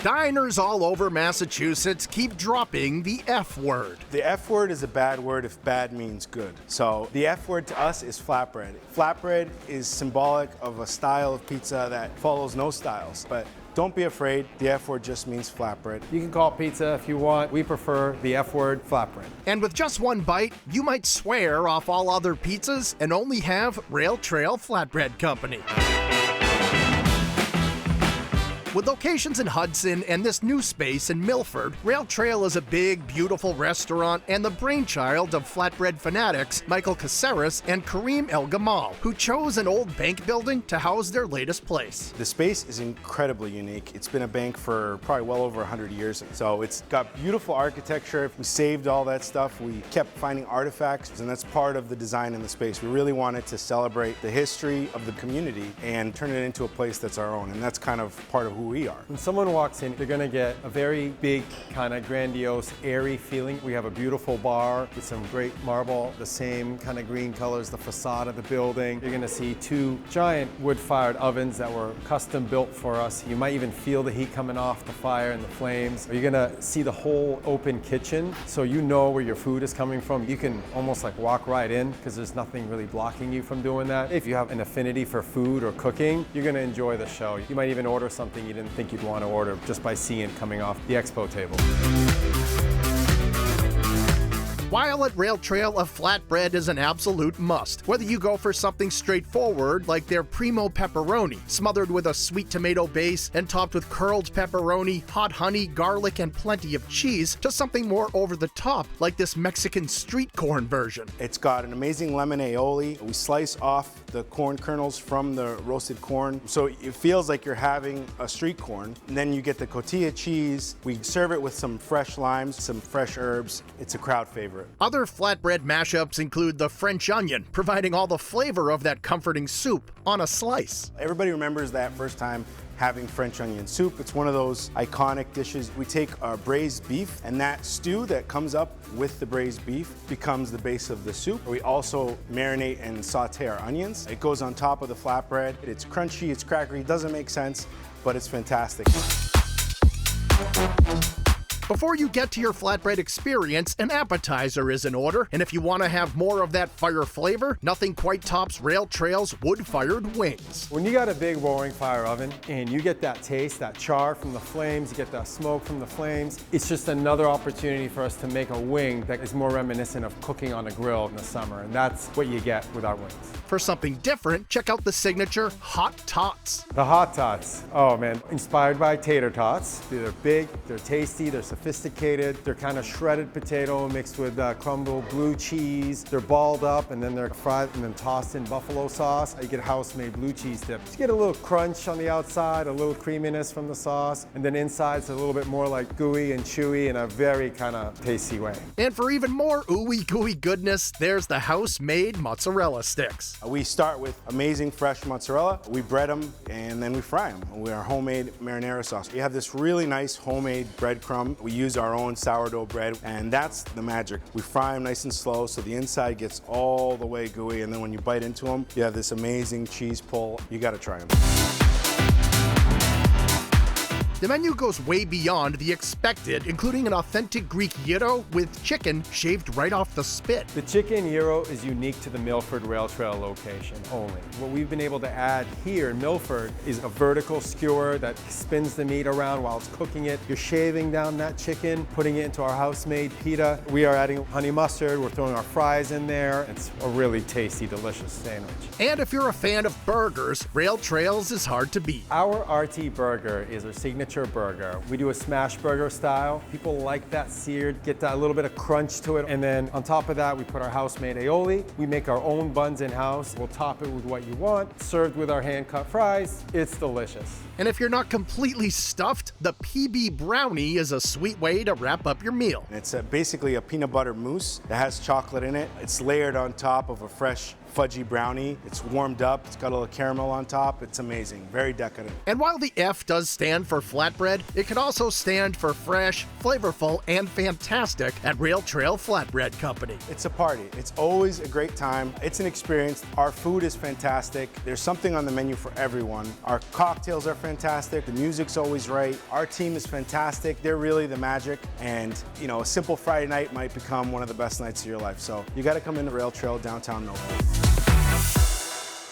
Diners all over Massachusetts keep dropping the F word. The F word is a bad word if bad means good. So the F word to us is flatbread. Flatbread is symbolic of a style of pizza that follows no styles. But don't be afraid, the F word just means flatbread. You can call it pizza if you want. We prefer the F word, flatbread. And with just one bite, you might swear off all other pizzas and only have Rail Trail Flatbread Company. With locations in Hudson and this new space in Milford, Rail Trail is a big, beautiful restaurant and the brainchild of flatbread fanatics Kasseris and Karim El-Gamal, who chose an old bank building to house their latest place. The space is incredibly unique. It's been a bank for probably well over 100 years, so it's got beautiful architecture. We saved all that stuff. We kept finding artifacts, and that's part of the design in the space. We really wanted to celebrate the history of the community and turn it into a place that's our own, and that's kind of part of who we are. When someone walks in, they're gonna get a very big, kind of grandiose, airy feeling. We have a beautiful bar with some great marble, the same kind of green color as the facade of the building. You're gonna see two giant wood-fired ovens that were custom built for us. You might even feel the heat coming off the fire and the flames. You're gonna see the whole open kitchen, so you know where your food is coming from. You can almost like walk right in because there's nothing really blocking you from doing that. If you have an affinity for food or cooking, you're gonna enjoy the show. You might even order something you didn't think you'd want to order just by seeing it coming off the expo table. While at Rail Trail, a flatbread is an absolute must. Whether you go for something straightforward like their primo pepperoni, smothered with a sweet tomato base and topped with curled pepperoni, hot honey, garlic, and plenty of cheese, to something more over the top like this Mexican street corn version. It's got an amazing lemon aioli. We slice off the corn kernels from the roasted corn, so it feels like you're having a street corn. And then you get the cotija cheese. We serve it with some fresh limes, some fresh herbs. It's a crowd favorite. Other flatbread mashups include the French onion, providing all the flavor of that comforting soup on a slice. Everybody remembers that first time having French onion soup. It's one of those iconic dishes. We take our braised beef, and that stew that comes up with the braised beef becomes the base of the soup. We also marinate and saute our onions. It goes on top of the flatbread. It's crunchy, it's crackery, it doesn't make sense, but it's fantastic. Before you get to your flatbread experience, an appetizer is in order, and if you want to have more of that fire flavor, nothing quite tops Rail Trail's wood-fired wings. When you got a big roaring fire oven and you get that taste, that char from the flames, you get that smoke from the flames, it's just another opportunity for us to make a wing that is more reminiscent of cooking on a grill in the summer, and that's what you get with our wings. For something different, check out the signature Hot Tots. The Hot Tots, oh man, inspired by tater tots. They're big, they're tasty, they're sophisticated. They're kind of shredded potato mixed with crumbled blue cheese. They're balled up and then they're fried and then tossed in buffalo sauce. You get house-made blue cheese dip. You get a little crunch on the outside, a little creaminess from the sauce, and then inside it's a little bit more like gooey and chewy in a very kind of tasty way. And for even more ooey gooey goodness, there's the house-made mozzarella sticks. We start with amazing fresh mozzarella. We bread them and then we fry them with our homemade marinara sauce. We have this really nice homemade breadcrumb. We use our own sourdough bread, and that's the magic. We fry them nice and slow so the inside gets all the way gooey, and then when you bite into them, you have this amazing cheese pull. You gotta try them. The menu goes way beyond the expected, including an authentic Greek gyro with chicken shaved right off the spit. The chicken gyro is unique to the Milford Rail Trail location only. What we've been able to add here in Milford is a vertical skewer that spins the meat around while it's cooking it. You're shaving down that chicken, putting it into our house-made pita. We are adding honey mustard, we're throwing our fries in there. It's a really tasty, delicious sandwich. And if you're a fan of burgers, Rail Trails is hard to beat. Our RT burger is our signature burger. We do a smash burger style. People like that seared, get that little bit of crunch to it. And then on top of that, we put our house-made aioli. We make our own buns in-house. We'll top it with what you want. Served with our hand-cut fries. It's delicious. And if you're not completely stuffed, the PB brownie is a sweet way to wrap up your meal. It's basically a peanut butter mousse that has chocolate in it. It's layered on top of a fresh fudgy brownie. It's warmed up, it's got a little caramel on top. It's amazing, very decadent. And while the F does stand for flatbread, it can also stand for fresh, flavorful, and fantastic at Rail Trail Flatbread Company. It's a party. It's always a great time. It's an experience. Our food is fantastic. There's something on the menu for everyone. Our cocktails are fantastic. The music's always right. Our team is fantastic. They're really the magic. And, you know, a simple Friday night might become one of the best nights of your life. So you got to come into Rail Trail downtown Milford.